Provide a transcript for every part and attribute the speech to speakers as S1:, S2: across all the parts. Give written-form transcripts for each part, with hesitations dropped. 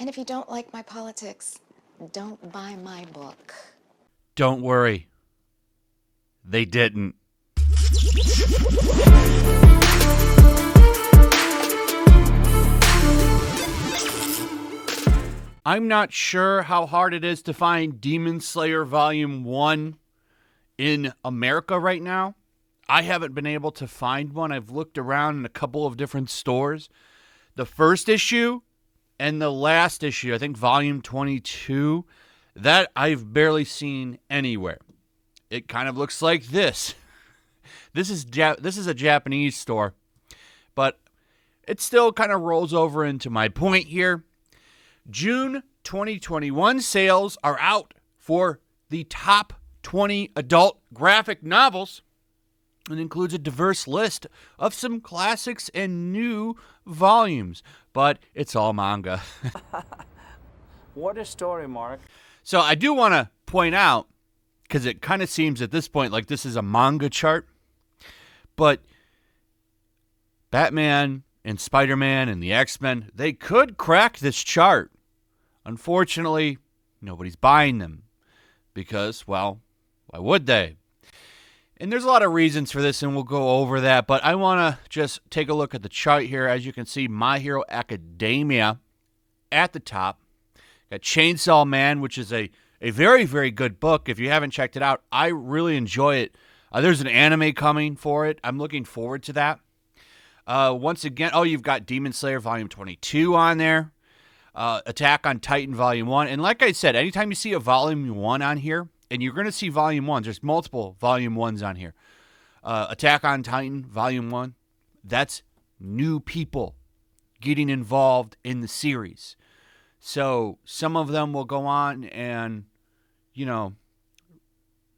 S1: And if you don't like my politics, don't buy my book.
S2: Don't worry, they didn't. I'm not sure how hard it is to find Demon Slayer Volume 1 in America right now. I haven't been able to find one. I've looked around in a couple of different stores. The first issue and the last issue, I think Volume 22, that I've barely seen anywhere. It kind of looks like this. This is a Japanese store, but it still kind of rolls over into my point here. June 2021 sales are out for the top 20 adult graphic novels and includes a diverse list of some classics and new volumes, but it's all manga.
S3: What a story, Mark.
S2: So I do want to point out, because it kind of seems at this point like this is a manga chart, but Batman and Spider-Man and the X-Men, they could crack this chart. Unfortunately, nobody's buying them because, well, why would they? And there's a lot of reasons for this, and we'll go over that, but I want to just take a look at the chart here. As you can see, My Hero Academia at the top. Got Chainsaw Man, which is a very, very good book. If you haven't checked it out, I really enjoy it. There's an anime coming for it. I'm looking forward to that. Once again, you've got Demon Slayer Volume 22 on there. Attack on Titan Volume 1. And like I said, anytime you see a Volume 1 on here, and you're going to see Volume 1s, there's multiple Volume 1s on here. Attack on Titan Volume 1, that's new people getting involved in the series. So some of them will go on and,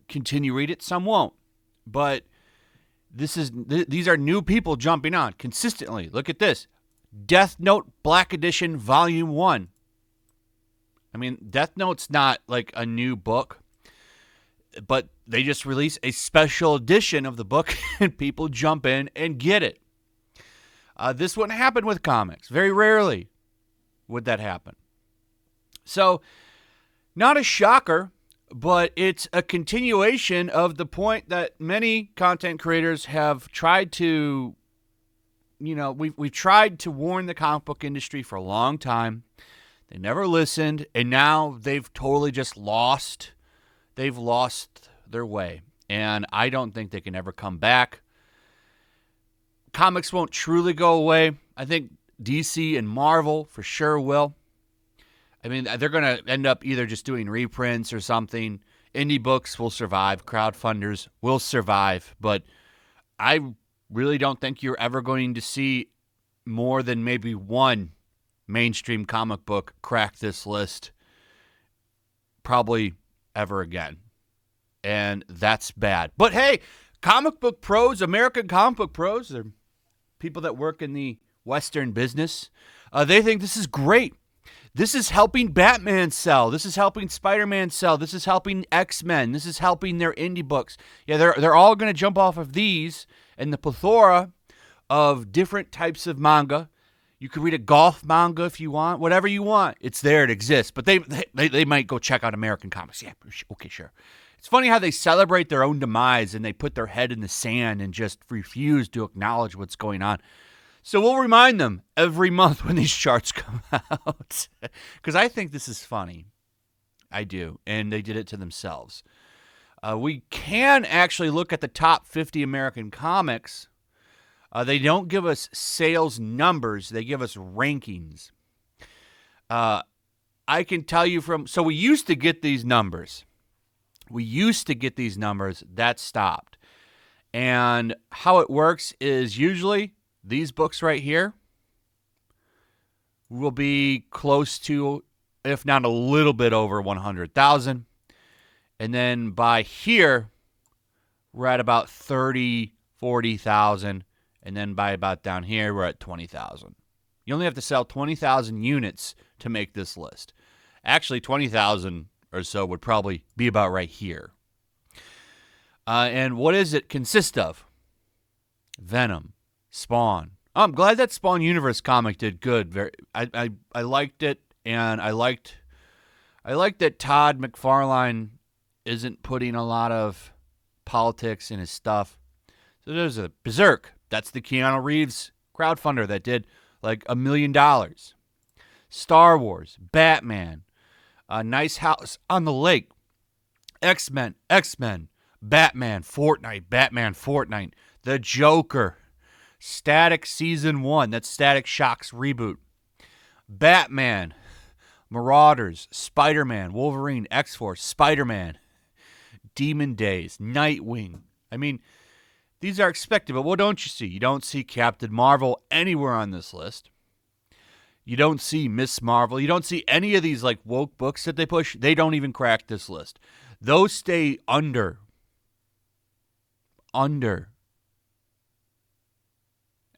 S2: continue read it. Some won't. But these are new people jumping on consistently. Look at this. Death Note Black Edition Volume 1. I mean, Death Note's not like a new book, but they just release a special edition of the book and people jump in and get it. This wouldn't happen with comics. Very rarely would that happen. So, not a shocker, but it's a continuation of the point that many content creators have tried to, we've tried to warn the comic book industry for a long time. They never listened, and now they've totally just lost their way. And I don't think they can ever come back. Comics won't truly go away. I think DC and Marvel for sure will. I mean, they're going to end up either just doing reprints or something. Indie books will survive. Crowdfunders will survive. But I really don't think you're ever going to see more than maybe one mainstream comic book crack this list probably ever again. And that's bad. But hey, comic book pros, American comic book pros, they're people that work in the Western business. They think this is great. This is helping Batman sell. This is helping Spider-Man sell. This is helping X-Men. This is helping their indie books. Yeah, they're all going to jump off of these and the plethora of different types of manga. You can read a golf manga if you want, whatever you want. It's there, it exists. But they might go check out American comics. Yeah, okay, sure. It's funny how they celebrate their own demise and they put their head in the sand and just refuse to acknowledge what's going on. So we'll remind them every month when these charts come out. Because I think this is funny. I do. And they did it to themselves. We can actually look at the top 50 American comics. They don't give us sales numbers. They give us rankings. I can tell you so we used to get these numbers. That stopped. And how it works is usually these books right here will be close to, if not a little bit over 100,000. And then by here, we're at about 30, 40,000. And then by about down here, we're at 20,000. You only have to sell 20,000 units to make this list. Actually, 20,000 or so would probably be about right here. And what does it consist of? Venom, Spawn. I'm glad that Spawn Universe comic did good. I liked it. And I liked that Todd McFarlane isn't putting a lot of politics in his stuff. So there's a Berserk. That's the Keanu Reeves crowdfunder that did like $1 million. Star Wars, Batman, A Nice House on the Lake, X-Men, Batman, Fortnite, The Joker, Static Season 1, that's Static Shock's reboot, Batman, Marauders, Spider-Man, Wolverine, X-Force, Spider-Man, Demon Days, Nightwing. I mean, these are expected, but what don't you see? You don't see Captain Marvel anywhere on this list. You don't see Miss Marvel. You don't see any of these like woke books that they push. They don't even crack this list. Those stay under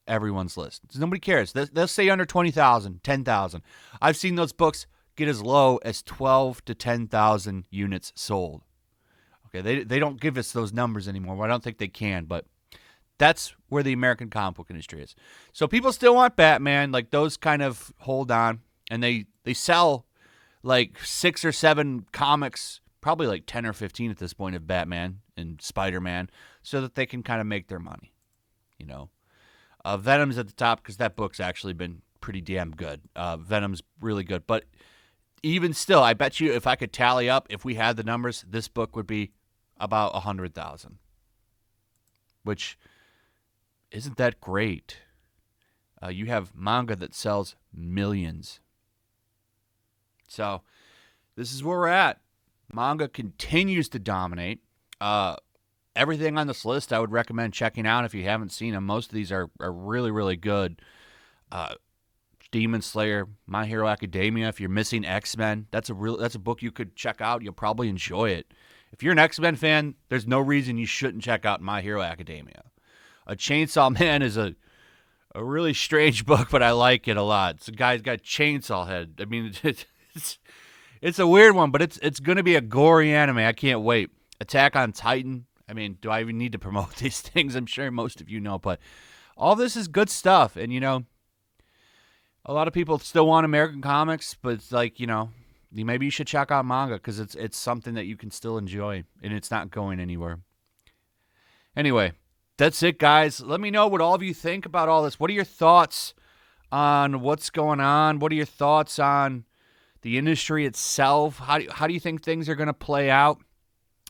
S2: everyone's list. So nobody cares. They'll stay under 20,000, 10,000. I've seen those books get as low as 12 to 10,000 units sold. Okay, they don't give us those numbers anymore. Well, I don't think they can, but that's where the American comic book industry is. So people still want Batman. Like, those kind of hold on, and they sell like 6 or 7 comics, probably like 10 or 15 at this point, of Batman and Spider-Man, so that they can kind of make their money. You know, Venom's at the top because that book's actually been pretty damn good. Venom's really good, but even still, I bet you if I could tally up, if we had the numbers, this book would be about 100,000, which isn't that great. You have manga that sells millions. So this is where we're at. Manga continues to dominate. Everything on this list I would recommend checking out if you haven't seen them. Most of these are really, really good. Demon Slayer, My Hero Academia. If you're missing X-Men, that's a book you could check out. You'll probably enjoy it. If you're an X-Men fan, there's no reason you shouldn't check out My Hero Academia. A Chainsaw Man is a really strange book, but I like it a lot. It's a guy's got a chainsaw head. I mean, it's a weird one, but it's going to be a gory anime. I can't wait. Attack on Titan. I mean, do I even need to promote these things? I'm sure most of you know, but all this is good stuff. And, you know, a lot of people still want American comics, but it's like, you know, maybe you should check out manga because it's something that you can still enjoy, and it's not going anywhere. Anyway, that's it, guys. Let me know what all of you think about all this. What are your thoughts on what's going on? What are your thoughts on the industry itself? How do you think things are going to play out?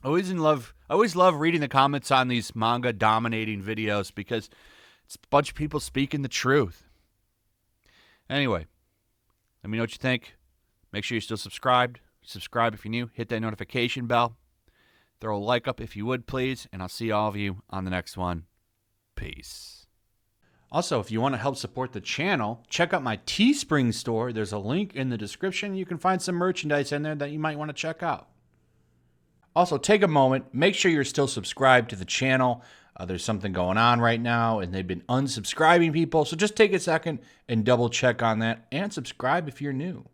S2: I always love reading the comments on these manga dominating videos because it's a bunch of people speaking the truth. Anyway, let me know what you think. Make sure you're still subscribed. Subscribe if you're new. Hit that notification bell. Throw a like up if you would, please. And I'll see all of you on the next one. Peace. Also, if you want to help support the channel, check out my Teespring store. There's a link in the description. You can find some merchandise in there that you might want to check out. Also, take a moment. Make sure you're still subscribed to the channel. There's something going on right now, and they've been unsubscribing people. So just take a second and double check on that, and subscribe if you're new.